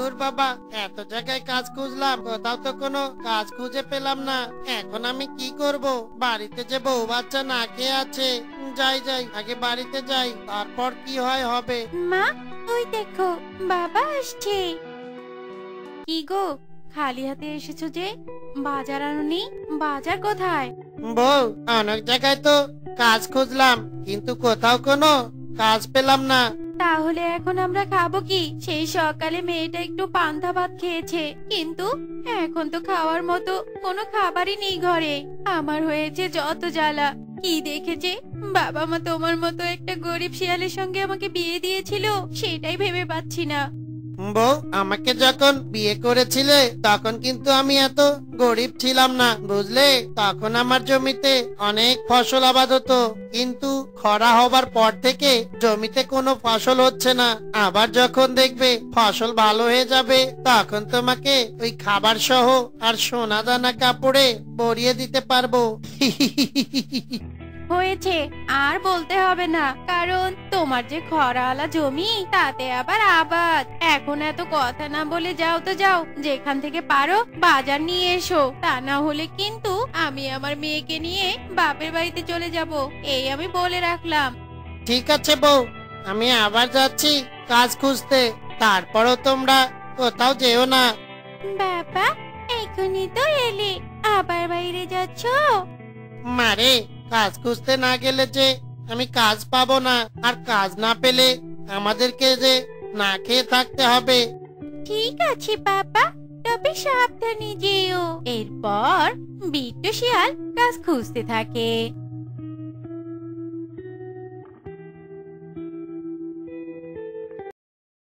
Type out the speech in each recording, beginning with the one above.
ধুর বাবা, এত জায়গায় কাজ খুঁজলাম, কোথাও তো কোনো কাজ খুঁজে পেলাম না। এখন আমি কি করব? বাড়িতে যে বউ বাচ্চা না খেয়ে আছে। যাই যাই, আগে বাড়িতে যাই, তারপর কি হয় হবে। মা, ওই দেখো বাবা আসছে। কি গো, খালি হাতে এসেছো যে? বাজার আনোনি? বাজার কোথায়? বউ, অনেক জায়গায় তো কাজ খুঁজলাম, কিন্তু কোথাও কোনো কাজ পেলাম না। তাহলে এখন আমরা খাবো কি? সেই সকালে মেয়েটা একটু পান্তা ভাত খেয়েছে, কিন্তু এখন তো খাওয়ার মতো কোনো খাবারই নেই ঘরে। আমার হয়েছে যত জ্বালা। কি দেখেছে বাবা মা তোমার মতো একটা গরিব শিয়ালের সঙ্গে আমাকে বিয়ে দিয়েছিল, সেটাই ভেবে পাচ্ছি না। বউ, আমাকে যখন বিয়ে করেছিলে তখন কিন্তু আমি এত গরিব ছিলাম না, বুঝলে? তখন আমার জমিতে অনেক ফসল আবাদ হতো, কিন্তু খরা হবার পর থেকে জমিতে কোনো ফসল হচ্ছে না। আবার যখন দেখবে ফসল ভালো হয়ে যাবে, তখন তোমাকে ওই খাবার সহ আর সোনা দানা কাপড়ে পরিয়ে দিতে পারবো। হয়েছে, আর বলতে হবে না, কারণ তোমার যে খরাওয়ালা জমি, তাতে আবার আবাদ। এখন এত কথা না বলে যাও তো, যাও, যেখান থেকে পারো বাজার নিয়ে এসো। তা না হলে কিন্তু আমি আমার মেয়েকে নিয়ে বাপের বাড়িতে চলে যাব, এই আমি বলে রাখলাম। ঠিক আছে বউ, আমি আবার যাচ্ছি কাজ খুঁজতে, তারপরও তোমরা কোথাও যেও না। বাবা, এখনই তো এলে, আবার বাইরে যাচ্ছ? মারে, কাজ খুঁজতে না গেলে যে আমি কাজ পাবো না, আর কাজ না পেলে আমাদেরকে যে না খেয়ে থাকতে হবে। ঠিক আছে বাবা, তবে সাবধানে যেও। এরপর বিট্টু শিয়াল কাজ খুঁজতে থাকে।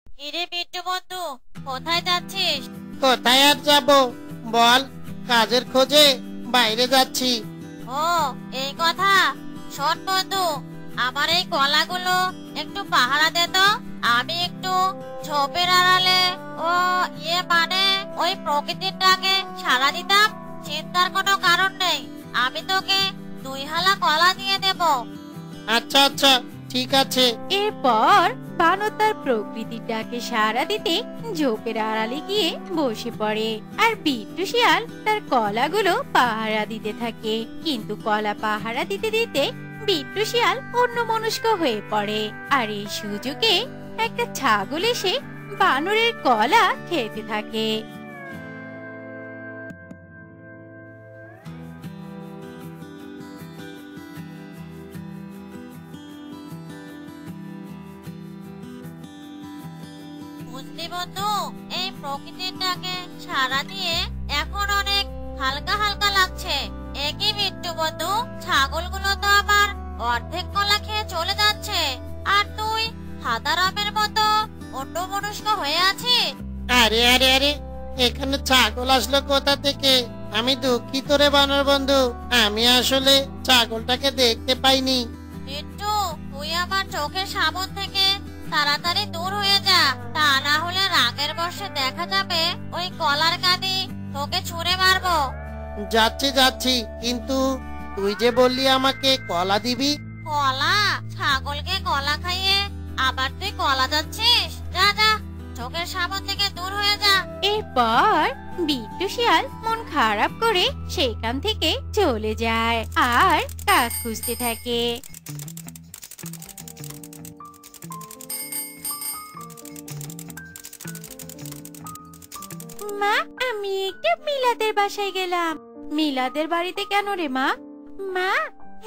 কিরে বিট্টু বন্ধু, কোথায় যাচ্ছিস? কোথায় আর যাব বল, কাজের খোঁজে বাইরে যাচ্ছি। ও, এই কথা। শোন বন্ধু, আমার এই কলাগুলো একটু পাহারা দে তো। আমি একটু ঝোপের আড়ালে ও মানে ওই প্রকৃতিটাকে সারা দিতাম। চিন্তার কোনো কারণ নেই, আমি তোকে 2 হালা কলা দিয়ে দেব। আচ্ছা আচ্ছা, ঠিক আছে। এরপর বানর তার প্রকৃতিটাকে সাড়া দিতে ঝোপের আড়ালে গিয়ে বসে পড়ে, আর বিট্টু শিয়াল তার কলাগুলো পাহারা দিতে থাকে। কিন্তু কলা পাহারা দিতে দিতে বিট্টু শিয়াল অন্যমনস্ক হয়ে পড়ে, আর এই সুযোগে একটা ছাগল এসে বানরের কলা খেতে থাকে। বুঝলি বন্ধু, এই প্রকৃতিটাকে সারা দিয়ে এখন অনেক হালকা হালকা লাগছে। একই বিট্টু বন্ধু, ছাগলগুলো তো আমার অর্ধেক কলা খেয়ে চলে যাচ্ছে, আর তুই হাদারামের মতো অন্যমনস্ক হয়ে আছিস। আরে আরে আরে, এখানে ছাগল আসলো কোথা থেকে? আমি দুঃখিত রে বানর বন্ধু, আমি আসলে ছাগলটাকে দেখতে পাইনি। বিট্টু, তুই আমার চোখের সামনে থেকে তাড়াতাড়ি দূর হয়ে যা, তা না হলে রাগের বশে দেখা যাবে ওই কলার কাঁদি তোকে ছুঁড়ে মারবো। যাচ্ছি যাচ্ছি, কিন্তু তুই যে বললি আমাকে কলা দিবি। কলা? ছাগলকে কলা খাইয়ে আবার তুই কলা যাচ্ছিস? যা যা, চোখের সামনে থেকে দূর হয়ে যা। এরপর বিট্টু শিয়াল মন খারাপ করে সেখান থেকে চলে যায় আর কাজ খুঁজতে থাকে। মা, আমি একটা মিলাদের বাসায় গেলাম। মিলাদের বাড়িতে কেন রে মা? মা,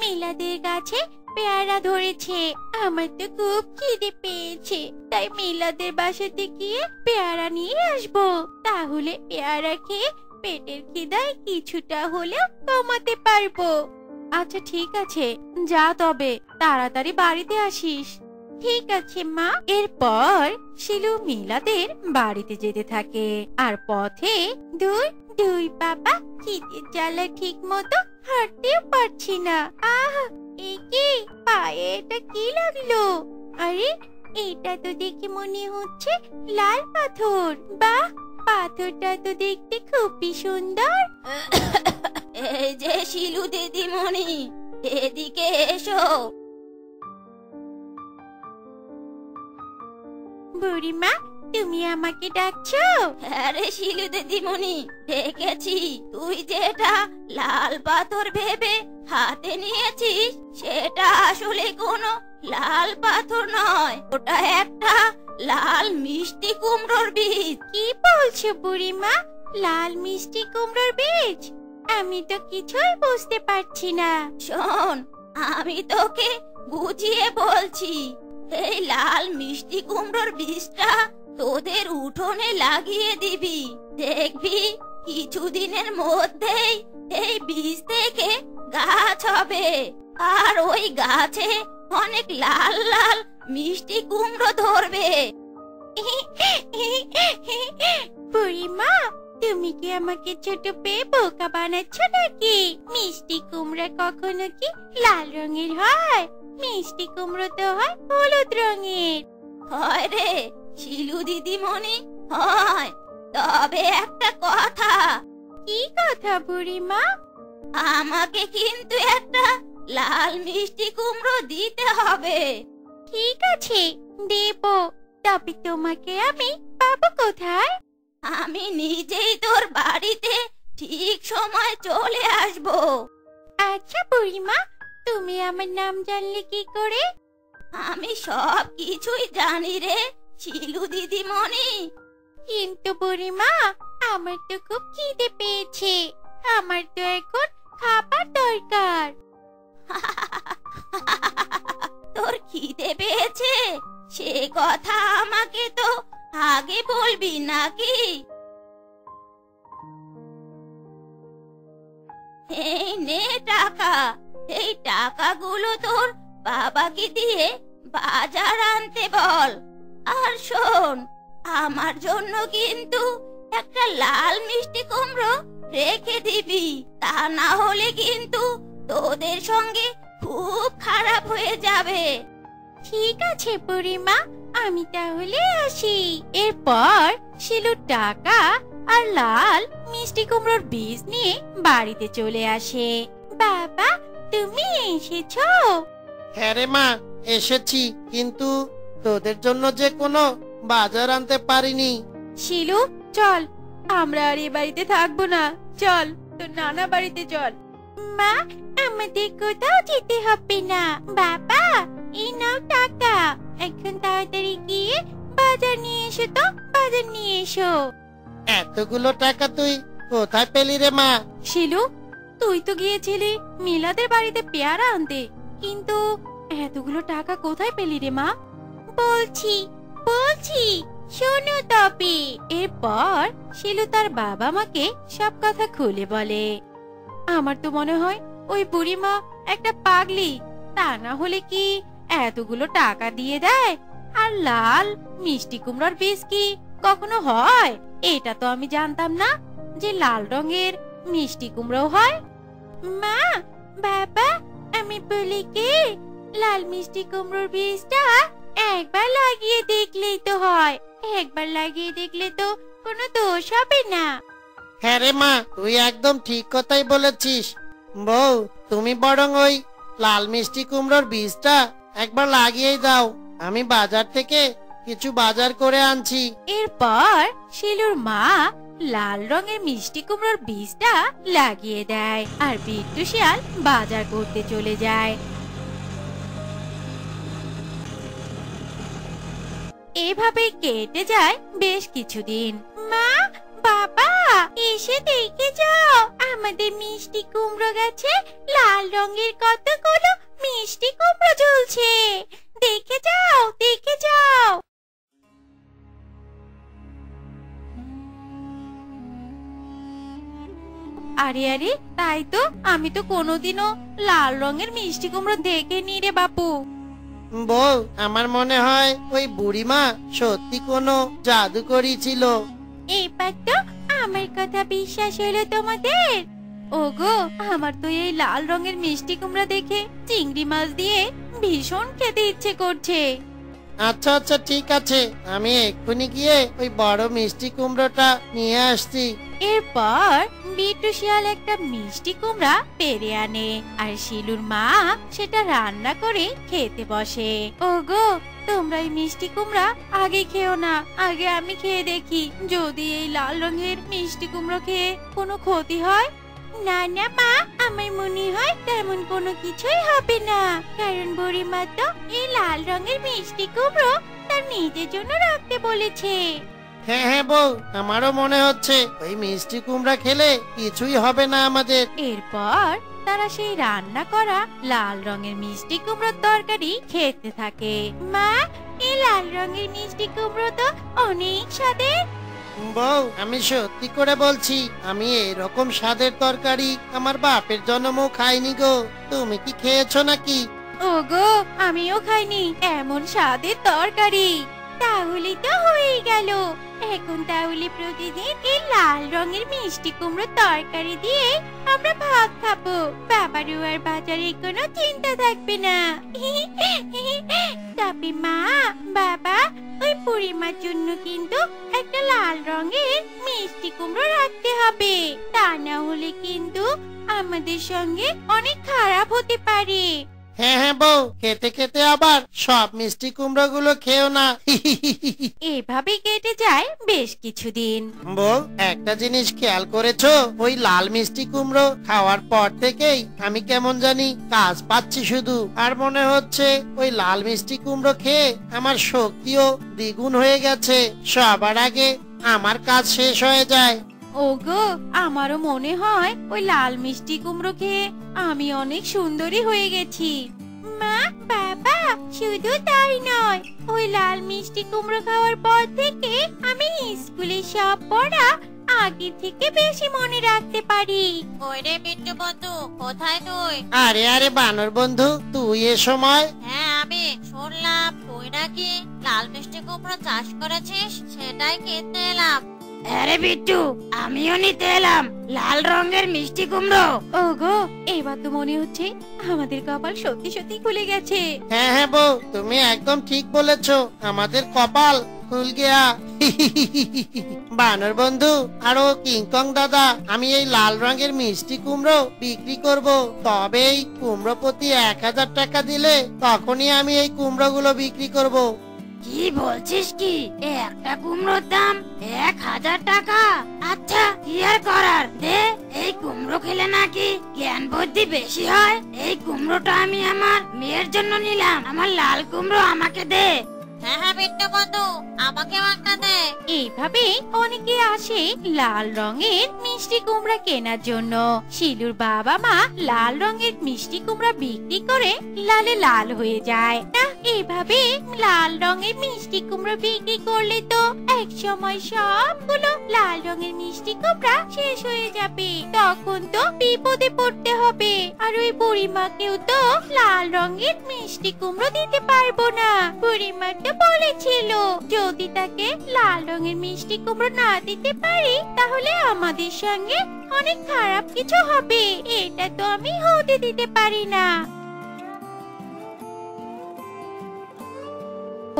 মিলাদের গাছে পেয়ারা ধরেছে, আমার তো খুব খিদে পেয়েছে, তাই মিলাদের বাসাতে গিয়ে পেয়ারা নিয়ে আসবো। তাহলে পেয়ারা খেয়ে পেটের খিদায় কিছুটা হলেও কমাতে পারবো। আচ্ছা ঠিক আছে, যা, তবে তাড়াতাড়ি বাড়িতে আসিস। ঠিক আছে মা। এরপর শিলু মিলাদের বাড়িতে যেতে থাকে, আর পথে দুই দুই বাবা, খিদের জ্বালা ঠিক মতো হাঁটতেও পারছি না। আহ, এই কি, পায়ে এটা কি লাগলো? আরে, এটা তো দেখে মনে হচ্ছে লাল পাথর। বাহ, পাথরটা তো দেখতে খুবই সুন্দর। এই যে শিলু দিদিমণি, এদিকে এসো। বুড়িমা, তুমি আমাকে ডাকছো? আরে শিলু দিদিমণি, দেখেছি তুই যেটা লাল পাথর ভেবে হাতে নিয়েছিস সেটা আসলে কোনো লাল পাথর নয়, ওটা একটা লাল মিষ্টি কুমড়োর বীজ। কি বলছো বুড়িমা? লাল মিষ্টি কুমড়োর বীজ? আমি তো কিছুই বুঝতে পারছি না। শোন, আমি তোকে বুঝিয়ে বলছি। এই লাল মিষ্টি কুমড়োর বীজটা তোদের উঠোনে লাগিয়ে দিবি, দেখবি কিছুদিনের মধ্যেই এই বীজ থেকে গাছ হবে, আর ওই গাছে অনেক লাল লাল মিষ্টি কুমড়ো ধরবে। বুড়িমা, তুমি কি আমাকে ছোট পেয়ে বোকা বানাচ্ছ নাকি? মিষ্টি কুমড়া কখনো কি লাল রঙের হয়? মিষ্টি কুমড়ো তো হয় হলুদ রঙের। হয় রে শিলু দিদিমণি, হয়। তবে একটা কথা। কি কথা বুড়িমা? আমাকে কিন্তু একটা লাল মিষ্টি কুমড়ো দিতে হবে। ঠিক আছে, দেব। তবে তোমাকে আমি পাবো কোথায়? আমি নিজেই তোর বাড়িতে ঠিক সময় চলে আসব। আচ্ছা বুড়িমা, তুমি আমার নাম জানলে কি করে? আমি সব কিছুই জানি রে শিলু দিদিমণি। কিন্তু বুড়িমা, আমার তো খুব খিদে পেয়েছে। আমার তো এখন খাবার দরকার। তোর খিদে পেয়েছে? সে কথা আমাকে তো আগে বলবি নাকি? এই নে টাকা। এই টাকাগুলো তোর বাবাকে দিয়ে বাজার আনতে বল। আর শোন, আমার জন্য কিন্তু একটা লাল মিষ্টি কুমড়ো রেখে দিবি, তা না হলে কিন্তু তোদের সঙ্গে খুব খারাপ হয়ে যাবে। ঠিক আছে বুড়িমা, আমি তাহলে আসি। এরপর শিলু টাকা আর লাল মিষ্টি কুমড়োর বীজ নিয়ে বাড়িতে চলে আসে। বাবা, তুমি এসেছো? হ্যাঁ রে মা, এসেছি, কিন্তু তোদের জন্য যে কোনো বাজার আনতে পারিনি। শিলু, চল, আমরা আর এ বাড়িতে থাকবো না। চল, তোর নানা বাড়িতে চল। মা, আমাদের কোথাও যেতে হবে না। বাবা, এই নাও টাকা। এখন তাড়াতাড়ি গিয়ে বাজার নিয়ে এসো তো, বাজার নিয়ে এসো। এতগুলো টাকা তুই কোথায় পেলি রে মা? শিলু, তুই তো গিয়েছিলি মিলাদের বাড়িতে পেয়ারা আনতে, কিন্তু এতগুলো টাকা কোথায় পেলি রে মা? বলছি বলছি, শোনো তবে। এরপর শিলু তার বাবা মাকে সব কথা খুলে বলে। আমার তো মনে হয় ওই বুড়িমা একটা পাগলি, তা না হলে কি এতগুলো টাকা দিয়ে দেয়? আর লাল মিষ্টি কুমড়ার বীজ কি কখনো হয়? এটা তো আমি জানতাম না যে লাল রঙের মিষ্টি কুমড়ো হয়। মা, বাবা, আমি বলি কি, লাল মিষ্টি কুমড়োর বীজটা একবার লাগিয়ে দেখলেই তো হয়। একবার লাগিয়ে দেখলে তো কোনো দোষ হবে না। হ্যাঁ রে মা, তুই একদম ঠিক কথাই বলেছিস। বউ, তুমি বরং ওই লাল মিষ্টি কুমড়োর বীজটা একবার লাগিয়েই দাও। আমি বাজার থেকে কিছু বাজার করে আনছি। এরপর শিলুর মা লাল রঙের মিষ্টি কুমড়োর বীজটা লাগিয়ে দেয়, আর বিট্টু শিয়াল বাজার করতে চলে যায়। এভাবে কেটে যায় বেশ কিছুদিন। মা, বাবা, এসে দেখে যাও, আমাদের মিষ্টি কুমড়ো গাছে লাল রঙের কতগুলো মিষ্টি কুমড়ো ঝুলছে। দেখে যাও, দেখে যাও। আরে আরে, তাই তো, আমি তো কোনোদিনও লাল রঙের মিষ্টি কুমড়ো দেখিনি রে বাপু। বউ, আমার মনে হয় ওই বুড়িমা সত্যি কোনো জাদুকরী ছিল। এইবার তো আমার কথা বিশ্বাস হলো তোমাদের? ওগো, আমার তো এই লাল রঙের মিষ্টি কুমড়া দেখে চিংড়ি মাছ দিয়ে ভীষণ খেতে ইচ্ছে করছে। আচ্ছা আচ্ছা, ঠিক আছে, আমি এক্ষুনি গিয়ে ওই বড় মিষ্টি কুমড়োটা নিয়ে আসছি। এরপর বিট্টু শিয়াল একটা মিষ্টি কুমড়া পেরে আনে, আর শিলুর মা সেটা রান্না করে খেতে বসে। ওগো, তোমরা এই মিষ্টি কুমড়া আগে খেও না, আগে আমি খেয়ে দেখি যদি এই লাল রঙের মিষ্টি কুমড়ো খেয়ে কোনো ক্ষতি হয়। না না মা, আমার মনে হয় তেমন কোনো কিছুই হবে না, কারণ বুড়িমা তো এই লাল রঙের মিষ্টি কুমড়ো তার নিজের জন্য রাখতে বলেছে। হ্যাঁ হ্যাঁ বউ, আমারও মনে হচ্ছে ওই মিষ্টি কুমড়া খেলে কিছুই হবে না আমাদের। এরপর তারা সেই রান্না করা লাল রঙের মিষ্টি কুমড়োর তরকারি খেতে থাকে। মা, এই লাল রঙের মিষ্টি কুমড়ো তো অনেক স্বাদের। বউ, আমি সত্যি করে বলছি, আমি এরকম স্বাদের তরকারি আমার বাপের জন্মও খাইনি গো। তুমি কি খেয়েছো নাকি? ওগো, আমিও খাইনি এমন স্বাদের তরকারি। তাহলে তো হয়েই গেল, এখন তাহলে প্রতিদিন এই লাল রঙের মিষ্টি কুমড়ো তরকারি দিয়ে আমরা ভাত খাবো। বাবারও আর বাজারে কোনো চিন্তা থাকবে না। তবে মা, বাবা, ওই বুড়িমার জন্য কিন্তু একটা লাল রঙের মিষ্টি কুমড়ো রাখতে হবে, তা না হলে কিন্তু আমাদের সঙ্গে অনেক খারাপ হতে পারে। হ্যাঁ হ্যাঁ বউ, খেতে খেতে আবার সব মিষ্টি কুমড়ো গুলো খেও না। এভাবে কেটে যায় বেশ কিছুদিন। বউ, একটা জিনিস খেয়াল করেছো? ওই লাল মিষ্টি কুমড়ো খাওয়ার পর থেকেই আমি কেমন জানি কাজ পাচ্ছি শুধু, আর মনে হচ্ছে ওই লাল মিষ্টি কুমড়ো খেয়ে আমার শক্তিও দ্বিগুণ হয়ে গেছে। সবার আগে আমার কাজ শেষ হয়ে যায়। ওগো, আমারও মনে হয় ওই লাল মিষ্টি কুমড়ো খেয়ে আমি অনেক সুন্দরী হয়ে গেছি। মা, বাবা, শুধু তাই নয়, ওই লাল মিষ্টি কুমড়ো খাওয়ার পর থেকে আমি স্কুলে সব পড়া আগে থেকে বেশি মনে রাখতে পারি। কই রে বিট্টু বন্ধু, কোথায় তুই? আরে আরে বানর বন্ধু, তুই এ সময়? হ্যাঁ, আমি শুনলাম তুই নাকি লাল মিষ্টি কুমড়ো চাষ করেছিস, সেটাই কিনতে এলাম। আরে বিট্টু, আমিও নিতে এলাম লাল রঙের মিষ্টি কুমড়ো। ওগো, এবার তো মনে হচ্ছে আমাদের কপাল সত্যি সত্যি খুলে গেছে। হ্যাঁ হ্যাঁ বউ, তুমি একদম ঠিক বলেছো, আমাদের কপাল খুল গিয়া। বানর বন্ধু আর ও কিংকং দাদা, আমি এই লাল রঙের মিষ্টি কুমড়ো বিক্রি করব, তবে এই কুমড়ো প্রতি 1000 টাকা দিলে তখনই আমি এই কুমড়ো গুলো বিক্রি করব। কি বলছিস কি? একটা কুমড়োর দাম 1000 টাকা? আচ্ছা, কি আর করার, দে। এই কুমড়ো খেলে নাকি জ্ঞান বুদ্ধি বেশি হয়। এই কুমড়োটা আমি আমার মেয়ের জন্য নিলাম, আমার লাল কুমড়ো আমাকে দে। হ্যাঁ হ্যাঁ বিট্টু বন্ধু, আমাকেও একটা দে। এইভাবে অনেকে আসে লাল রঙের মিষ্টি কুমড়া কেনার জন্য। শিলুর বাবা মা লাল রঙের মিষ্টি কুমড়া বিক্রি করে লালে লাল হয়ে যায়। না, এইভাবে লাল রঙের মিষ্টি কুমড়া বিক্রি করলে তো এক সময় সবগুলো লাল রঙের মিষ্টি কুমড়া শেষ হয়ে যাবে, তখন তো বিপদে পড়তে হবে। আর ওই বুড়িমাকেও তো লাল রঙের মিষ্টি কুমড়ো দিতে পারবো না। বুড়িমা তো বলেছিল যদি তাকে লাল রঙের মিষ্টি কুমড়ো না দিতে পারি তাহলে আমাদের সঙ্গে অনেক খারাপ কিছু হবে, এটা তো আমি হতে দিতে পারি না।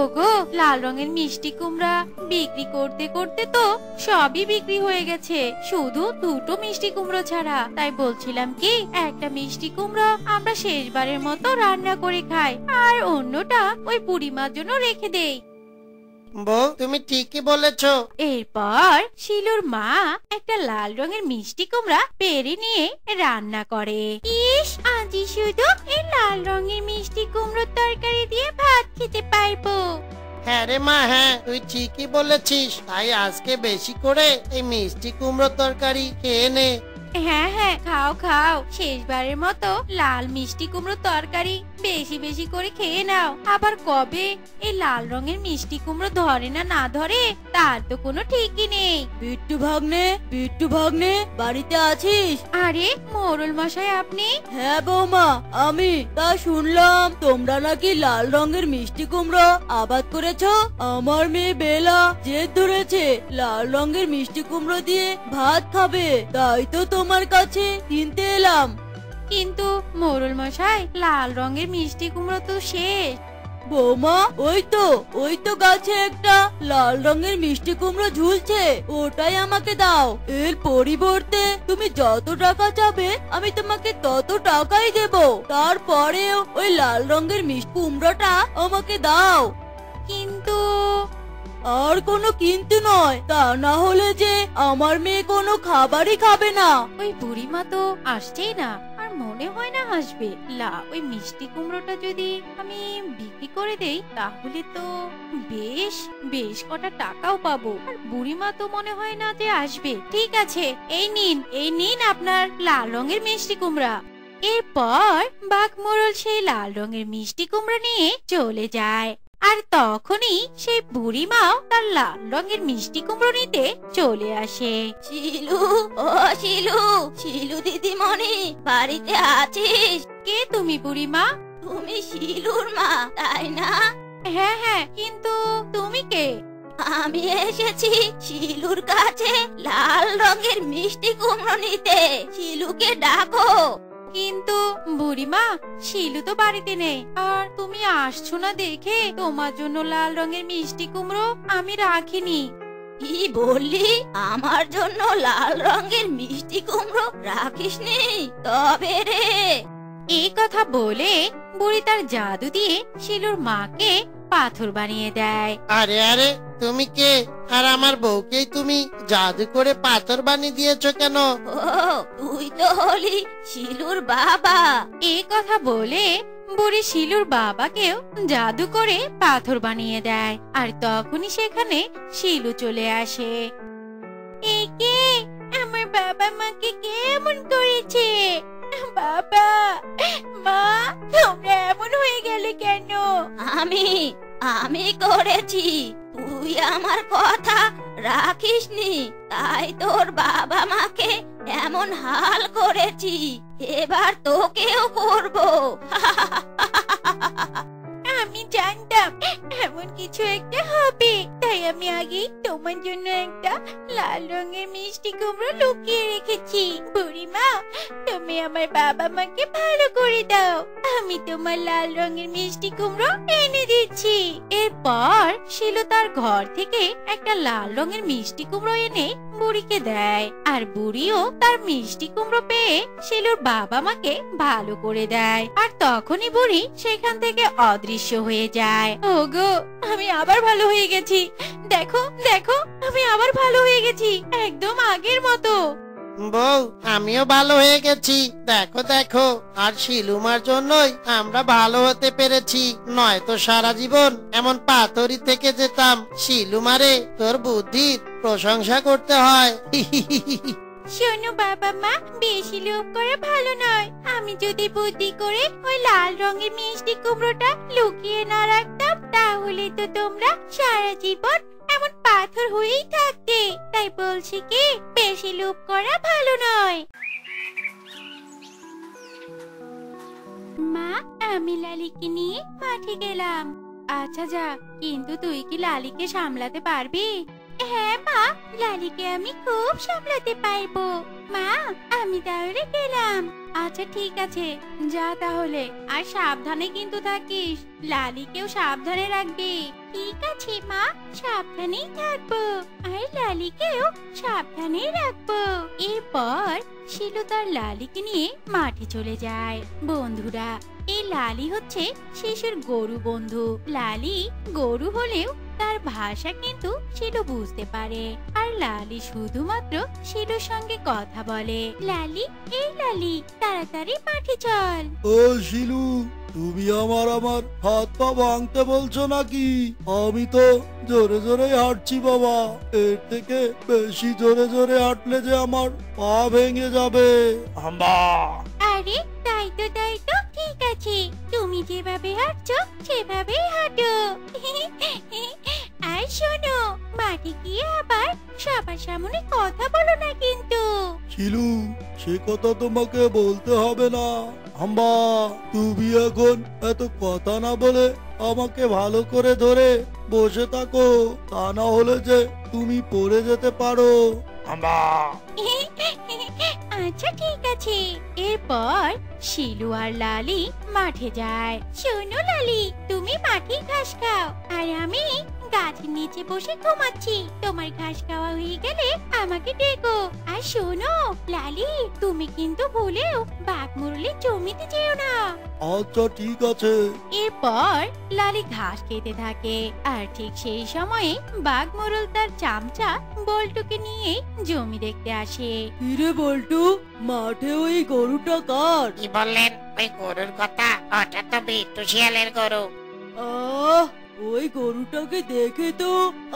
ওগো, লাল রঙের মিষ্টি কুমড়া বিক্রি করতে করতে তো সবই বিক্রি হয়ে গেছে, শুধু দুটো মিষ্টি কুমড়ো ছাড়া। তাই বলছিলাম কি, একটা মিষ্টি কুমড়ো আমরা শেষবারের মতো রান্না করে খাই, আর অন্যটা ওই বুড়িমার জন্য রেখে দেই। বউ, তুমি ঠিকই বলেছো। এরপর শিলুর মা একটা লাল রঙের মিষ্টি কুমড়া পেরে নিয়ে রান্না করে। ইস, আজই শুধু এই লাল রঙের মিষ্টি কুমড়োর তরকারি দিয়ে ভাত খেতে পারবো। হ্যাঁ রে মা, হ্যাঁ তুই ঠিকই বলেছিস, তাই আজকে বেশি করে এই মিষ্টি কুমড়ো তরকারি খেয়ে নে। হ্যাঁ হ্যাঁ, খাও খাও, শেষবারের মতো লাল মিষ্টি কুমড়ো তরকারি বেশি বেশি করে খেয়ে নাও। আবার কবে এই লাল রঙের মিষ্টি কুমড়ো ধরে না না ধরে তার তো কোনো ঠিকই নেই। বিট্টু ভাগ্নে, বাড়িতে আছিস? আরে মোড়ল মশাই, আপনি? হ্যাঁ বৌমা, আমি। তা শুনলাম তোমরা নাকি লাল রঙের মিষ্টি কুমড়ো আবাদ করেছো। আমার মেয়ে বেলা জেদ ধরেছে লাল রঙের মিষ্টি কুমড়ো দিয়ে ভাত খাবে, তাই তো তোমার কাছে কিনতে এলাম। কিন্তু মোড়ল মশাই, লাল রঙের মিষ্টি কুমড়ো তো শেষ। বৌমা, ওই তো গাছে একটা লাল রঙের মিষ্টি কুমড়ো ঝুলছে, ওটাই আমাকে দাও। এর পরিবর্তে তুমি যত টাকা চাবে আমি তোমাকে তত টাকাই দেব। তারপরেও ওই লাল রঙের মিষ্টি কুমড়োটা আমাকে দাও। কিন্তু আর কোনো কিন্তু নয়, তা না হলে যে আমার মেয়ে কোনো খাবারই খাবে না। ওই বুড়িমা তো আসছেই না, আর মনে হয় না আসবে। ওই মিষ্টি কুমড়োটা যদি আমি বিক্রি করে দেই তাহলে তো বেশ বেশ কটা টাকাও পাবো, আর বুড়িমা তো মনে হয় না যে আসবে। ঠিক আছে, এই নিন আপনার লাল রঙের মিষ্টি কুমড়া। এরপর বাঘ মোড়ল সেই লাল রঙের মিষ্টি কুমড়ো নিয়ে চলে যায়, আর তখনই সেই বুড়িমাও তার লাল রঙের মিষ্টি কুমড়ো নিতে চলে আসে। শিলু, ও শিলু, শিলু দিদিমণি বাড়িতে আছিস? কে তুমি বুড়িমা? তুমি শিলুর মা তাই না? হ্যাঁ হ্যাঁ, কিন্তু তুমি কে? আমি এসেছি শিলুর কাছে লাল রঙের মিষ্টি কুমড়ো নিতে। শিলুকে ডাকো। কিন্তু বুড়িমা, শিলু তো বাড়িতে নেই, আর তুমি আসছো না দেখে তোমার জন্য লাল রঙের মিষ্টি কুমড়ো আমি রাখিনি। কি বললি? আমার জন্য লাল রঙের মিষ্টি কুমড়ো রাখিসনি? তবে রে। এই কথা বলে বুড়ি তার জাদু দিয়ে শিলুর মাকে পাথর বানিয়ে দেয়। আরে আরে, তুমি কে? আর আমার বউকেই তুমি জাদু করে পাথর বানিয়ে দিয়েছো কেন? ও, তুই তো হলি শিলুর বাবা। এই কথা বলে বুড়ি শিলুর বাবাকেও জাদু করে পাথর বানিয়ে দেয়, আর তখনই সেখানে শিলু চলে আসে। একে আমার বাবা মাকে কেমন করেছে? বাবা, মা, তোমরা এমন হয়ে গেলে কেন? আমি করেছি। তুই আমার কথা রাখিসনি, তাই তোর বাবা মাকে এমন হাল করেছি। এবার তোকেও করব। আমি জানতাম এমন কিছু একটা হবে, তাই আমি আগেই তোমার জন্য একটা লাল রঙের মিষ্টি কুমড়ো লুকিয়ে রেখেছি। বুড়িমা, তুমি আমার বাবা মাকে ভালো করে দাও, আমি তোমার লাল রঙের মিষ্টি কুমড়ো এনে দিচ্ছি। এরপর শিলু তার ঘর থেকে একটা লাল রঙের মিষ্টি কুমড়ো এনে বুড়িকে দেয়, আর বুড়িও তার মিষ্টি কুমড়ো পেয়ে শিলুর বাবা মাকে ভালো করে দেয়, আর তখনই বুড়ি সেখান থেকে অদৃশ্য হয়ে যায়। ওগো, আমি আবার ভালো হয়ে গেছি। দেখো দেখো, আমি আবার ভালো হয়ে গেছি, একদম আগের মতো। বউ, আমিও ভালো হয়ে গেছি। দেখো দেখো, আর শিলুমার জন্যই আমরা ভালো হতে পেরেছি, নয়তো সারা জীবন এমন পাথরই থেকে যেতাম। শিলুমারে তোর বুদ্ধির প্রশংসা করতে হয়। শোনো বাবা মা, বেশি লোভ করা ভালো নয়। আমি যদি বুদ্ধি করে ওই লাল রঙের মিষ্টি কুমড়োটা লুকিয়ে না রাখতাম, তাহলে তো তোমরা সারা জীবন এমন পাথর হয়েই থাকতে। তাই বলছি কি, বেশি লোভ করা ভালো নয়। মা, আমি লালিকে নিয়ে মাঠে গেলাম। আচ্ছা যা, কিন্তু তুই কি লালিকে সামলাতে পারবি? হ্যাঁ মা, লালিকে আমি খুব সামলাতে পারবো। মা, আমি তাহলে গেলাম। আচ্ছা ঠিক আছে, যা তাহলে, আর সাবধানে কিন্তু থাকিস, লালিকেও সাবধানে রাখবি। ঠিক আছে মা, সাবধানেই থাকবো, আর লালিকেও সাবধানেই রাখবো। এরপর শিলু তার লালিকে নিয়ে মাঠে চলে যায়। বন্ধুরা, এই লালি হচ্ছে শিশুর গরু বন্ধু। লালি গরু হলেও তার ভাষা কিন্তু শিলু বুঝতে পারে, আর লালি শুধুমাত্র শিলুর সঙ্গে কথা বলে। লালি, এই লালি, তাড়াতাড়ি মাঠে চল। ও শিলু, তুমি আমার হাত পা ভাঙতে বলছো নাকি? আমি তো জোরে জোরে হাঁটছি বাবা, এর থেকে বেশি জোরে জোরে হাঁটলে যে আমার পা ভেঙে যাবে। হাম্বা। আরে তাই তো, ঠিক আছে, তুমি যেভাবে হাঁটছো সেভাবেই হাঁটো। আর শোনো, মাঠে গিয়ে আবার সবার সামনে কথা বলো না কিন্তু। শিলু, সে কথা তোমাকে বলতে হবে না। হাম্বা, তুমি এখন এত কথা না বলে আমাকে ভালো করে ধরে বসে থাকো, তা না হলে যে তুমি পড়ে যেতে পারো। হাম্বা। আচ্ছা ঠিক আছে। এরপর শিলু আর লালি মাঠে যায়। শোনো লালি, তুমি মাঠে ঘাস খাও, আর আমি গাছের নিচে বসে ঘুমাচ্ছি। তোমার ঘাস খাওয়া হয়ে গেলে আমাকে ডেকো। আর শোনো লালি, তুমি কিন্তু ভুলেও বাঘ মুরলির জমিতে যেও না। আচ্ছা ঠিক আছে। এরপর লালি ঘাস খেতে থাকে, আর ঠিক সেই সময়ে বাঘ মোরল তার চামচা বল্টুকে নিয়ে জমি দেখতে আসে। কিরে বল্টু, মাঠে ওই গরুটা কার? কি বললেন? ওই গরুর কথা? ওটা তো বিট্টু শিয়ালের গরু। আহ, ওই গরুটাকে দেখে তো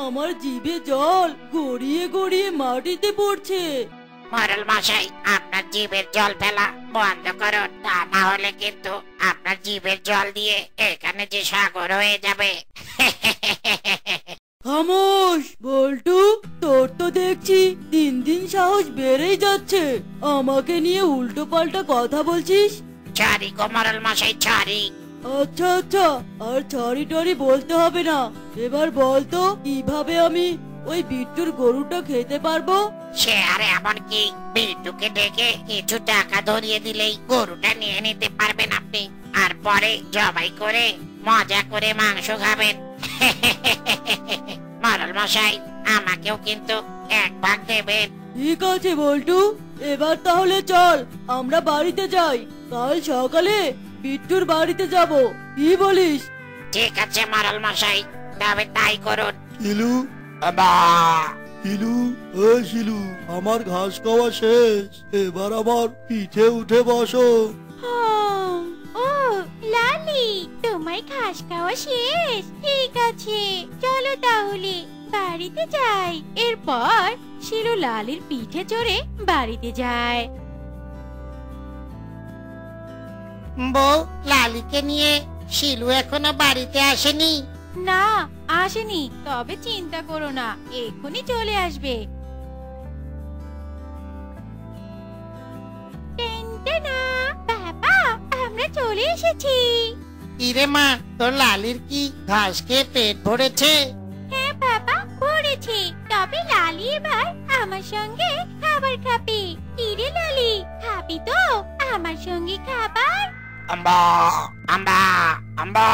আমার জিভে জল গড়িয়ে গড়িয়ে মাটিতে পড়ছে। মরল মশাই, আপনার জিভের জল ফেলা বন্ধ করুন, তা না হলে কিন্তু আপনার জিভের জল দিয়ে এখানে যে সাগর হয়ে যাবে। খামোশ বল্টু, তোর তো দেখছি দিন দিন সাহস বেড়েই যাচ্ছে। আমাকে নিয়ে উল্টো পাল্টা কথা বলছিস। সরি গো মরল মশাই, সরি। আচ্ছা আচ্ছা, আর ছড়ি টরি বলতে হবে না। এবার বলতো কিভাবে আমি ওই বিট্টুর গরুটা খেতে পারবো? সে আরে এমন কি, বিট্টুকে ডেকে কিছু টাকা ধরিয়ে দিলেই গরুটা নিয়ে নিতে পারবেন আপনি, আর পরে জবাই করে মজা করে মাংস খাবেন। মরল মশাই, আমাকেও কিন্তু এক ভাগ দেবেন। ঠিক আছে বল্টু, এবার তাহলে চল আমরা বাড়িতে যাই। কাল সকালে বিট্টুর বাড়িতে যাব, কি বলিস? ঠিক আছে মরল মশাই, তবে তাই করুন। শিলু, বাবা, শিলু, ও শিলু, আমার ঘাস খাওয়া শেষ, এবার আমার পিঠে উঠে বসো। ও লালি, তোমার ঘাস খাওয়া শেষ? ঠিক আছে, চলো তাহলে বাড়িতে যাই। এরপর শিলু লালির পিঠে চড়ে বাড়িতে যায়। বউ, লালিকে নিয়ে শিলু এখনো বাড়িতে আসেনি? না, আসেনি, তবে চিন্তা করো না, এক্ষুনি চলে আসবে। টেনটেনা, বাবা, আমরা চলে এসেছি। ইরে মা, তোর লালির কি ঘাস খেয়ে পেট ভরেছে? হ্যাঁ বাবা, পড়েছি, তবে লালি এবার আমার সঙ্গে খাবার খাবে। কিরে লালি, খাবি তো আমার সঙ্গে খাবার? আম্বা, আম্বা, আম্বা।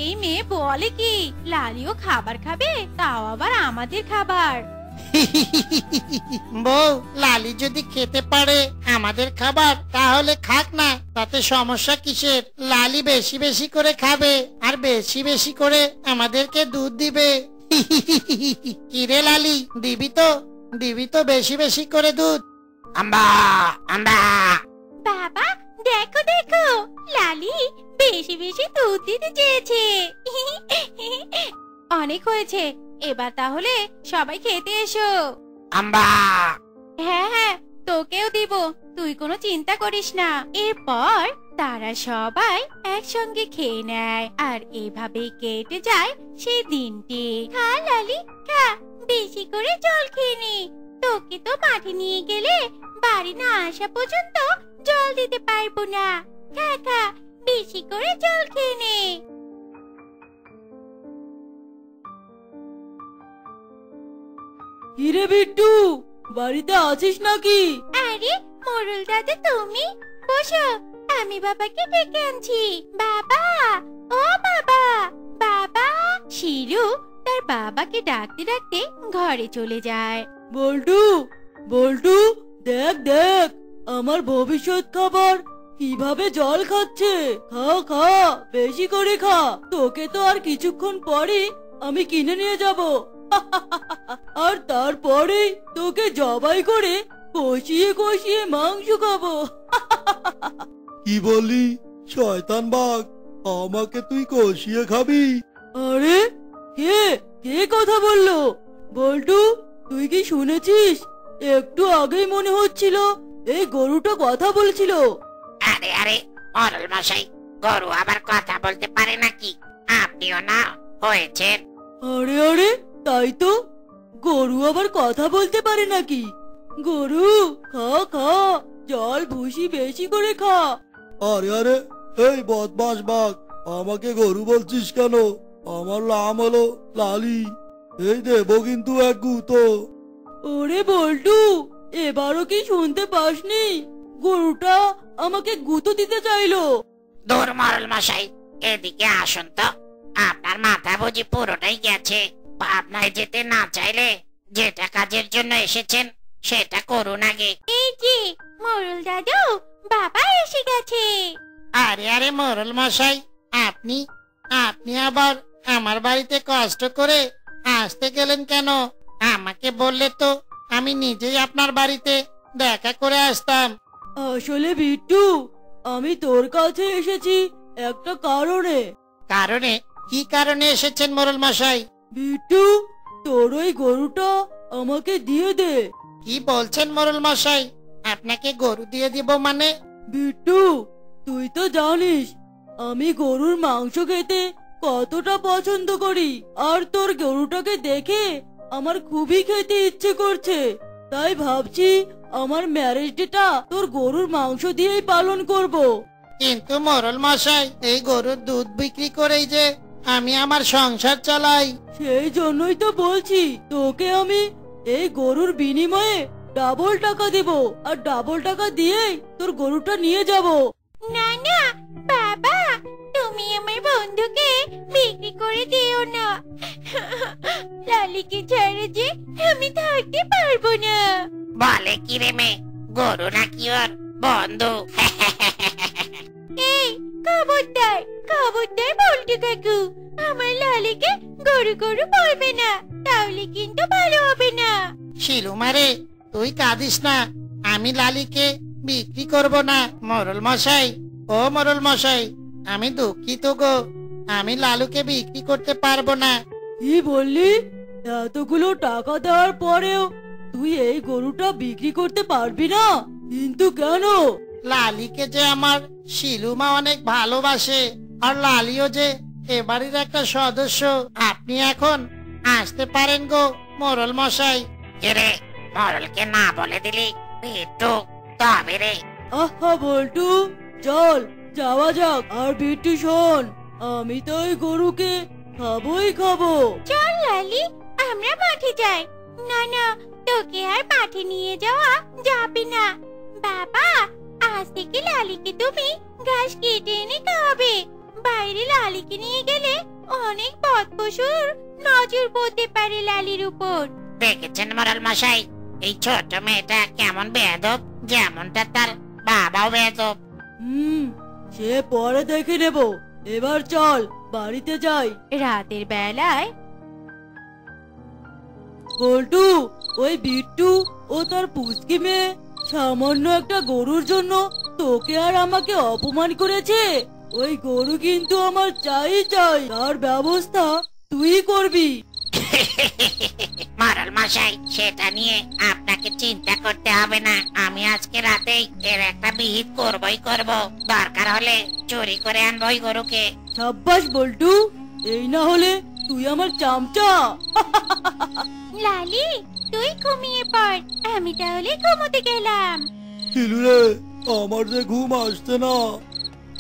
এই মেয়ে বলে কি, লালিও খাবার খাবে, তাও আবার আমাদের খাবার। বউ, লালি যদি খেতে পারে আমাদের খাবার, তাহলে খাক না, তাতে সমস্যা কিসের? লালি বেশি বেশি করে খাবে আর বেশি বেশি করে আমাদেরকে দুধ দিবে। কিরে লালি, দিবি তো বেশি বেশি করে দুধ। আম্বা, আম্বা। বাবা দেখো দেখো, লালি বেশি বেশি দুধ দিতে চেয়েছে। অনেক হয়েছে, এবার তাহলে সবাই খেতে এসো। আম্বা। হ্যাঁ হ্যাঁ, তোকেও দিব, তুই কোনো চিন্তা করিস না। এরপর তারা সবাই একসঙ্গে খেয়ে নেয়, আর এভাবেই কেটে যায় সেই দিনটি। খা লালি খা, বেশি করে জল খেয়ে নে। তোকে তো মাঠে নিয়ে গেলে বাড়ি না আসা পর্যন্ত জল দিতে পারবো না। খা খা, বেশি করে জল খেয়ে নে। কিরে বিট্টু, বাড়িতে আছিস নাকি? আরে মোরল দাদা, তুমি বসো, আমি বাবাকে ডেকে আনছি। বাবা, ও বাবা, বাবা। শিলু তার বাবাকে ডাকতে ডাকতে ঘরে চলে যায়। বল্টু, বল্টু, দেখ দেখ, আমার ভবিষ্যৎ খাবার কিভাবে জল খাচ্ছে। খা খা, বেশি করে খা, তোকে তো আর কিছুক্ষণ পরে আমি কিনে নিয়ে যাব। আর তারপরে তোকে জবাই করে কষিয়ে কষিয়ে মাংস খাবো। কি বললি? শয়তান বাঘ, আমাকে তুই কষিয়ে খাবি? আরে কে কে কথা বললো? বল্টু, তুই কি শুনেছিস? একটু আগেই মনে হচ্ছিল এই গরুটা কথা বলছিল। আরে আরে মরল মশাই, গরু আবার কথা বলতে পারে নাকি? আপনিও না হয়েছেন। আরে আরে, তাই তো, গরু আবার কথা বলতে পারে নাকি? গরু, খা খা, জল ভুসি বেশি করে খা। আরে আরে, এই বদমাস বাঘ, আমাকে গরু বলছিস কেন? আমার নাম হলো লালি, এই দেবো কিন্তু এক গুঁতো। ওরে বল্টু, এবারও কি শুনতে পাসনি? গরুটা আমাকে গুঁতো দিতে চাইলো। দূর মরল মশাই, এদিকে আসুন তো, আপনার মাথা বুঝি পুরোটাই গেছে। পাবনায় যেতে না চাইলে যেটা কাজের জন্য এসেছেন সেটা করুন আগে। এই যে মোরল দাদু, বাবা এসে গেছে। আরে আরে মোরল মশাই, আপনি আপনি আবার আমার বাড়িতে কষ্ট করে আসতে গেলেন কেন? আমাকে বললে তো আমি নিজেই আপনার বাড়িতে দেখা করে আসতাম। আসলে বিট্টু, আমি তোর কাছে এসেছি একটা কারণে। কারণে? কি কারণে এসেছেন মোরল মশাই? বিট্টু, তোর ওই গরুটা আমাকে দিয়ে দে। কি বলছেন মোরল মশাই? আপনাকে গরু দিয়ে দিব মানে? বিট্টু, তুই তো জানিস আমি গরুর মাংস খেতে কতটা পছন্দ করি, আর তোর গরুটাকে দেখে আমার খুবই খেতে ইচ্ছে করছে। তাই ভাবছি আমার ম্যারেজ ডেটা তোর গরুর মাংস দিয়েই পালন করব। কিন্তু মোরল মশাই, এই গরুর দুধ বিক্রি করেই যে আমি আমার সংসার চালাই। সেই জন্যই তো বলছি তোকে আমি এই গরুর বিনিময়ে ডাবল টাকা দেব, আর ডাবল টাকা দিয়েই তোর গরুটা নিয়ে যাব। না না বাবা, তুমি আমার বন্ধুকে বিক্রি করে দিও না। লালিকে ছেড়ে যে আমি থাকতে পারবো না। বলে কি রে মেয়ে, গরু নাকি ওর বন্ধু? এই খবরদার, খবরদার বলটু কাকু, আমার লালিকে গরু গরু বলবে না, তাহলে কিন্তু ভালো হবে না। শিলুমারে, তুই কাঁদিস না, আমি লালিকে বিক্রি করব না। মোরল মশাই, ও মোরল মশাই, আমি দুঃখিত গো, আমি লালুকে বিক্রি করতে পারবো না। কি বললি? এতগুলো টাকা দেওয়ার পরেও তুই এই গরুটা বিক্রি করতে পারবি না? কিন্তু কেন? লালিকে যে আমার শিলুমা অনেক ভালোবাসে, আর লালিও যে এ বাড়ির একটা সদস্য। আপনি এখন আসতে পারেন গো মোরল মশাই। রে, মরলকে না বলে দিলি বিট্টু, তবে রে। আহা বল্টু, চল যাওয়া যাক। আর বিট্টু শোন, আমি তো ওই গরুকে খাবোই খাবো। চল লালি, আমরা মাঠে যাই। না না, তোকে আর মাঠে নিয়ে যাওয়া যাবে না। বাবা, আজ থেকে লালিকে তুমি ঘাস কেটে এনে খাওয়াবে। বাইরে লালিকে নিয়ে গেলে অনেক পথ পশুর নজর পড়তে পারে লালির উপর। দেখেছেন মরল মশাই, এই ছোট মেয়েটা কেমন বেয়াদব, যেমনটা তার বাবাও বেয়াদব। সে পরে দেখে নেব। এবার চল বাড়িতে যাই। রাতের বেলায় বল্টু, ওই বিট্টু ও তার পুচকি মেয়ে সামান্য একটা গরুর জন্য তোকে আর আমাকে অপমান করেছে। ওই গরু কিন্তু আমার চাই চাই, তার ব্যবস্থা তুই করবি। মরল মশাই, সেটা নিয়ে আপনাকে চিন্তা করতে হবে না। আমি আজকে রাতেই এর একটা বিহিত করবই করব। দরকার হলে চুরি করে আনবো ওই গরুকে। সাব্বাস বল্টু, এই না হলে তুই আমার চামচা। লালি, তুই ঘুমিয়ে পড়, আমি তাহলে ঘুমোতে গেলাম। শিলুরে, আমার যে ঘুম আসছে না।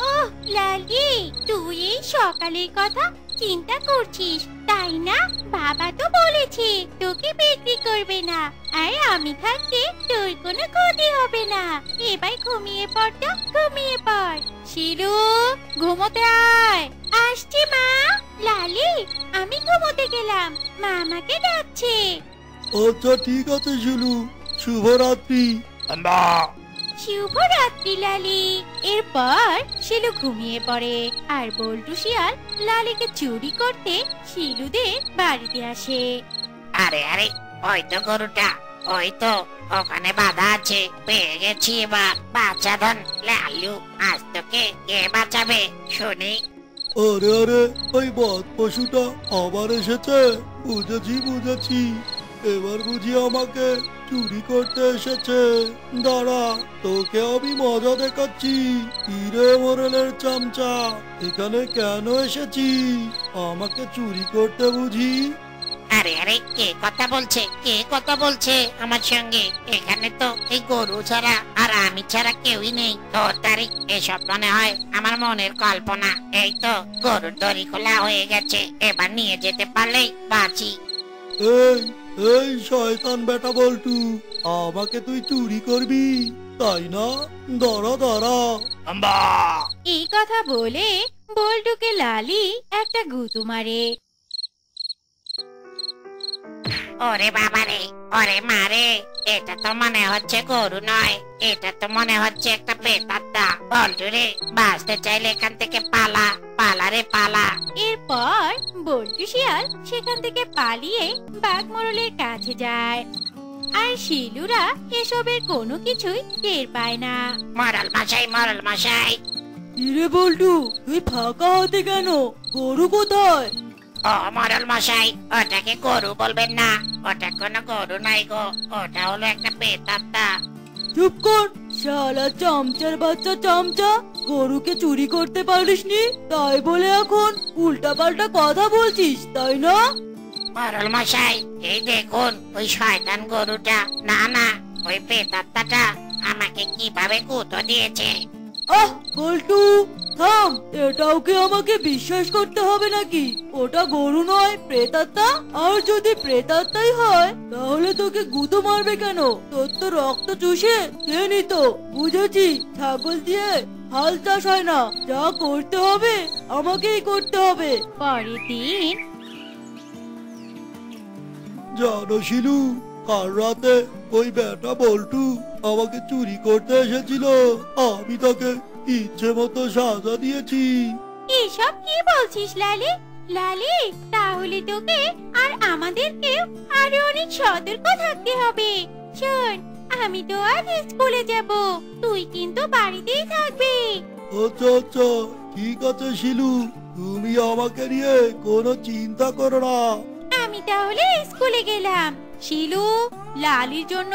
ওহ লালি, তুই এই সকালের কথা চিন্তা করছিস তাই না? বাবা তো বলেছে তোকে বিক্রি করবে না, আর আমি থাকতে তোর কোনো ক্ষতি হবে না। এবার ঘুমিয়ে পড় তো, ঘুমিয়ে পড়। শিলু, ঘুমোতে আয়। আসছি মা। লালি, আমি ঘুমোতে গেলাম, মা আমাকে ডাকছে। আচ্ছা ঠিক আছে শিলু, শুভরাত্রি। শুভরাত্রি লালি। এরপর শিলু ঘুমিয়ে পড়ে, আর বল্টু শিয়াল লালিকে চুরি করতে শিলুদের বাড়িতে আসে। আরে আরে, ওই তো গরুটা, ওই তো ওখানে বাধা আছে। পেয়ে গেছি এবার বাচ্চাধন লালু। আজ তোকে কে বাঁচাবে শুনি? আরে আরে, ওই বদ পশুটা আবার এসেছে। বুঝেছি বুঝেছি, এবার বুঝি আমাকে চুরি করতে এসেছে। দাঁড়া, তোকে আমি মজা দেখাচ্ছি। হিরে মোরেলের চামচা, এখানে কেন এসেছি? আমাকে চুরি করতে বুঝি? আরে আরে, কে কথা বলছে? কে কথা বলছে আমার সঙ্গে? এখানে তো এই গরু ছাড়া আর আমি ছাড়া কেউই নেই। তোর তারিখ এসব মনে হয় আমার মনের কল্পনা। এই তো গরুর দড়ি খোলা হয়ে গেছে, এবার নিয়ে যেতে পারলেই বাঁচি। এই এই শয়তান বেটা বল্টু, আমাকে তুই চুরি করবি তাই না? দাঁড়া দাঁড়া। আম্বা! এই কথা বলে বল্টুকে লালি একটা গুঁতো মারে। ওরে বাবারে, ওরে মারে, এটা তো মনে হচ্ছে গরু নয়, এটা তো মনে হচ্ছে একটা প্রেতাত্মা। বল্টু রে, বাঁচতে চাইলে এখান থেকে পালা, পালা রে পালা। এরপর বল্টু শিয়াল সেখান থেকে পালিয়ে বাঘমোড়লের কাছে যায়। আর শিলুরা এসবের কোনো কিছুই টের পায় না। মরল মশাই, মরল মশাই। কিরে বল্টু, তুই ফাঁকা হাতে কেন? গরু কোথায়? ও মরল মশাই, ওটাকে গরু বলবেন না, ওটা কোনো গরু নাই গো, ওটা হলো একটা প্রেতাত্মা। চুপ কর শালা চামচার বাচ্চা চামচা। গরুকে চুরি করতে পারিসনি, তাই বলে এখন উল্টা পাল্টা কথা বলছিস, তাই না? মরল মশাই, এই দেখুন ওই শয়তান গরুটা, না না, ওই প্রেতাত্মাটা আমাকে কিভাবে গুঁতো দিয়েছে। আহ বল্টু থাম, এটাও কি আমাকে বিশ্বাস করতে হবে নাকি? ওটা গরু নয়, প্রেতাত্মা। আর যদি প্রেতাত্মাই হয় তাহলে তোকে গুঁতো মারবে কেন? তোর তো রক্ত চুষে খেয়ে নিত। বুঝেছি, ছাগল দিয়ে হাল চাষ হয় না, যা করতে হবে আমাকেই করতে হবে। পরের দিন জানো শিলু, কাল রাতে ওই বেটা বল্টু আমাকে চুরি করতে এসেছিল। আমি তাকে ইচ্ছে মতো সাজা দিয়েছি। এসব কি বলছিস লালি? লালি, তাহলে তোকে আর আমাদেরকেও আরো অনেক সতর্ক থাকতে হবে। শোন, আমি তো আজ স্কুলে যাব, তুই কিন্তু বাড়িতেই থাকবি। আচ্ছা আচ্ছা, ঠিক আছে শিলু, তুমি আমাকে নিয়ে কোনো চিন্তা করো না। আমি তাহলে স্কুলে গেলাম। শিলু, লালির জন্য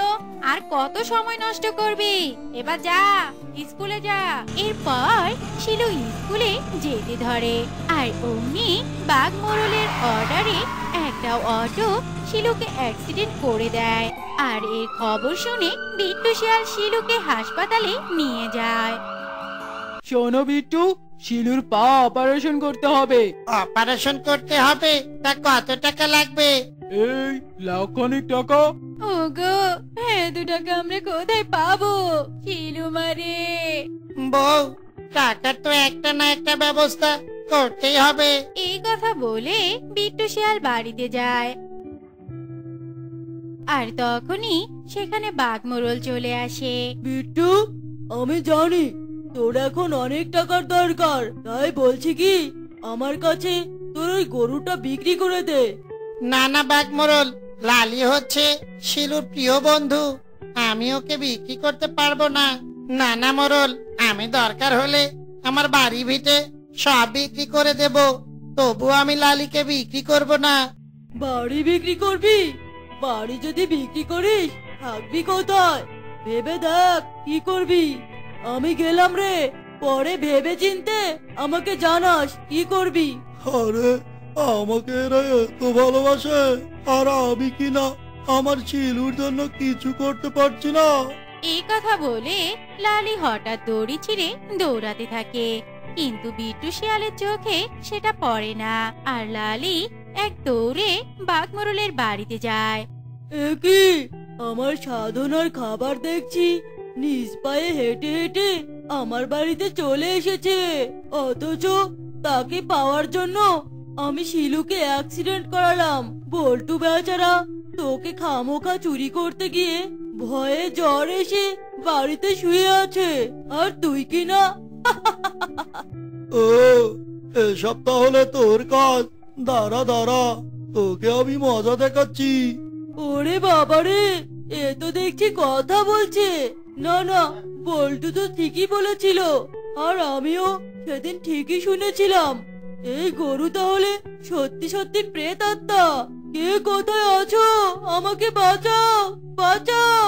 আর কত সময় নষ্ট করবি? এবার যা, স্কুলে যা। এরপর শিলু স্কুলে যেতে ধরে। আর অমনি বাঘমোড়লের অর্ডারে একটা অটো শিলুকে অ্যাক্সিডেন্ট করে দেয়। আর এর খবর শুনে বিট্টু শিয়াল শিলুকে হাসপাতালে নিয়ে যায়। শোনো বিট্টু, শিলুর পা অপারেশন করতে হবে। অপারেশন করতে হবে? তা কত টাকা লাগবে? এই লাখখানেক টাকা। ওগো, এত টাকা আমরা কোথায় পাবো? শিলু মারে। বউ, টাকার তো একটা না একটা ব্যবস্থা করতেই হবে। এই কথা বলে বিট্টু শিয়াল বাড়িতে যায়। আর তখনই সেখানে বাঘমোড়ল চলে আসে। বিট্টু, আমি জানি তোর এখন অনেক টাকার দরকার, তাই বলছি কি আমার কাছে তোর ওই গরুটা বিক্রি করে দে। না না বাঘমোড়ল, লালি হচ্ছে শিলুর প্রিয় বন্ধু, আমি ওকে বিক্রি করতে পারবো না। না না মোড়ল, আমি দরকার হলে আমার বাড়ি ভিটে সব বিক্রি করে দেব, তবু আমি লালিকে বিক্রি করব না। বাড়ি বিক্রি করবি? বাড়ি যদি বিক্রি করিস থাকবি কোথায়? ভেবে দেখ কি করবি। আমি গেলাম রে, পরে ভেবে চিনতে আমাকে জানাস কি করবি। আরে, আমাকে এরা এত ভালোবাসে, আর আমি কিনা আমার শিলুর জন্য কিছু করতে পারছি না। এই কথা বলে লালি হঠাৎ দড়ি ছিঁড়ে দৌড়াতে থাকে। কিন্তু বিট্টু শিয়ালের চোখে সেটা পড়ে না। আর লালি এক দৌড়ে বাঘমোড়লের বাড়িতে যায়। এ কি, আমার সাধনার খাবার দেখছি নিজ পায়ে হেঁটে হেঁটে আমার বাড়িতে চলে এসেছে, অথচ তাকে পাওয়ার জন্য আমি শিলুকে অ্যাক্সিডেন্ট করালাম। বল্টু বেচারা তোকে খামোখা চুরি করতে গিয়ে ভয়ে জ্বর এসে বাড়িতে শুয়ে আছে, আর তুই কি না। ও, এসব তাহলে তোর কাজ। দাঁড়া দাঁড়া, তোকে আমি মজা দেখাচ্ছি। ওরে বাবারে, এ তো দেখছি কথা বলছে। না না, বল্টু তো ঠিকই বলেছিল, আর আমিও সেদিন ঠিকই শুনেছিলাম। এই গরু তাহলে সত্যি সত্যি প্রেতাত্মা। কে কোথায় আছো? আমাকে বাঁচাও, বাঁচাও।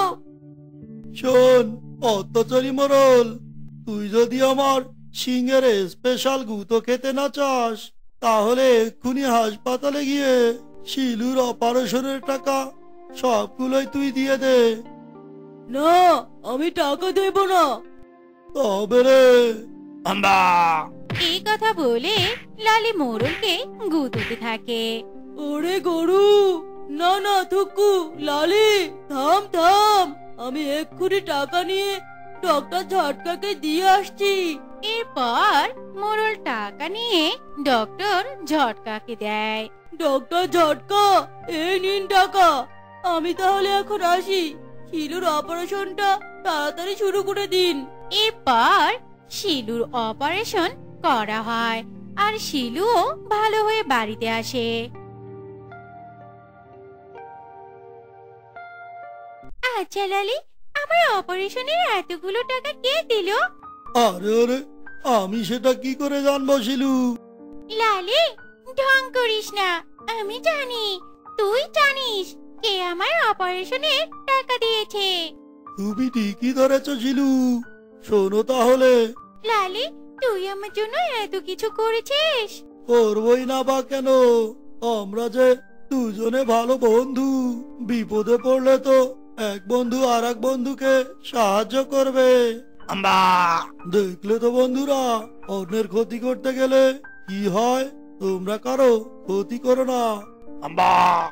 শোন অত্যাচারী মোড়ল, তুই যদি আমার সিংহের স্পেশাল গুঁতো খেতে না চাস, তাহলে এক্ষুনি হাসপাতালে গিয়ে শিলুর অপারেশনের টাকা সবগুলোই তুই দিয়ে দে। না, আমি টাকা দেব না। তবে রে। এই কথা বলে লালি মোড়লকে গুঁতোতে থাকে। ওরে গরু, না না থুকু, লালি থাম থাম, আমি এক্ষুনি টাকা নিয়ে ডক্টর ঝটকাকে দিয়ে আসছি। এরপর মোড়ল টাকা নিয়ে ডক্টর ঝটকাকে দেয়। ডক্টর ঝটকা, এই নিন টাকা। আমি তাহলে এখন আসি। শিলুর অপারেশনটা তাড়াতাড়ি শুরু করে দিন। এরপর শিলুর অপারেশন করা হয় আর শিলুও ভালো হয়ে বাড়িতে আসে। আচ্ছা লালি, আমার অপারেশনের এতগুলো টাকা কে দিল? আরে আরে, আমি সেটা কি করে জানবো শিলু? লালি, ঢং করিস না। আমি জানি, তুই জানিস কে আমার অপারেশনের টাকা দিয়েছে। তুমি ঠিকই ধরেছ শিলু। শোনো তাহলে। লালি, তুই আমার জন্য এত কিছু করেছিস। করবই না বা কেন? আমরা যে দুজনে ভালো বন্ধু। বিপদে পড়লে তো এক বন্ধু আর এক বন্ধুকে সাহায্য করবে। আম্বা, দেখলে তো বন্ধুরা, অন্যের ক্ষতি করতে গেলে কি হয়। তোমরা কারো ক্ষতি করো না। আম্বা।